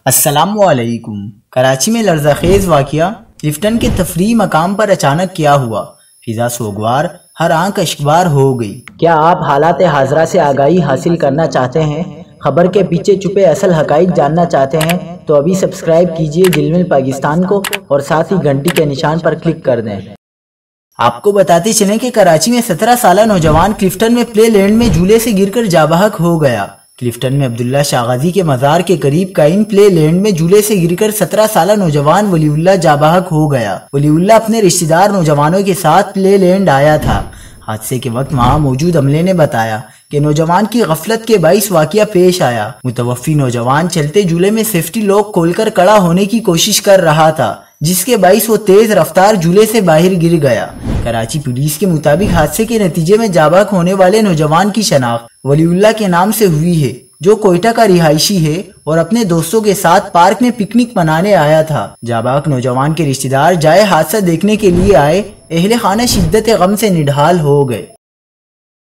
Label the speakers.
Speaker 1: السلام علیکم۔ کراچی میں لرزہ خیز واقعہ کلفٹن کے تفریحی مقام پر اچانک کیا ہوا؟ فضا سوگوار، ہر آنکھ اشکبار ہو گئی۔
Speaker 2: کیا آپ حالات حاضرہ سے آگاہی حاصل کرنا چاہتے ہیں؟ خبر کے پیچھے چھپے اصل حقائق جاننا چاہتے ہیں تو ابھی سبسکرائب کیجئے جلمل پاکستان کو اور ساتھ ہی گھنٹی کے نشان پر کلک کر دیں۔
Speaker 1: آپ کو بتاتے چلیں کہ کراچی میں 17 سالہ نوجوان کلفٹن میں پلے لینڈ میں جھولے سے گر کر جاں بحق ہو گیا۔ کلفٹن میں عبداللہ شاہ غازی کے مزار کے قریب قائم پلے لینڈ میں جھولے سے گر کر 17 سالہ نوجوان ولی اللہ جاں بحق ہو گیا۔ ولی اللہ اپنے رشتہ دار نوجوانوں کے ساتھ پلے لینڈ آیا تھا۔ حادثے کے وقت وہاں موجود عملے نے بتایا کہ نوجوان کی غفلت کے باعث واقعہ پیش آیا۔ متوفی نوجوان چلتے جھولے میں سیفٹی لاک کھول کر کڑا ہونے کی کوشش کر رہا تھا، جس کے باعث وہ تیز رفتار جھولے سے باہر گر گیا۔ کراچی پولیس کے مطابق حادثے کے نتیجے میں جاں بحق ہونے والے نوجوان کی شناخت ولی اللہ کے نام سے ہوئی ہے، جو کوئٹہ کا رہائشی ہے اور اپنے دوستوں کے ساتھ پارک میں پکنک منانے آیا تھا۔ جاں بحق نوجوان کے رشتہ دار جائے حادثہ دیکھنے کے لیے آئے، اہل خانہ شدت غم سے نڈھال ہو گئے۔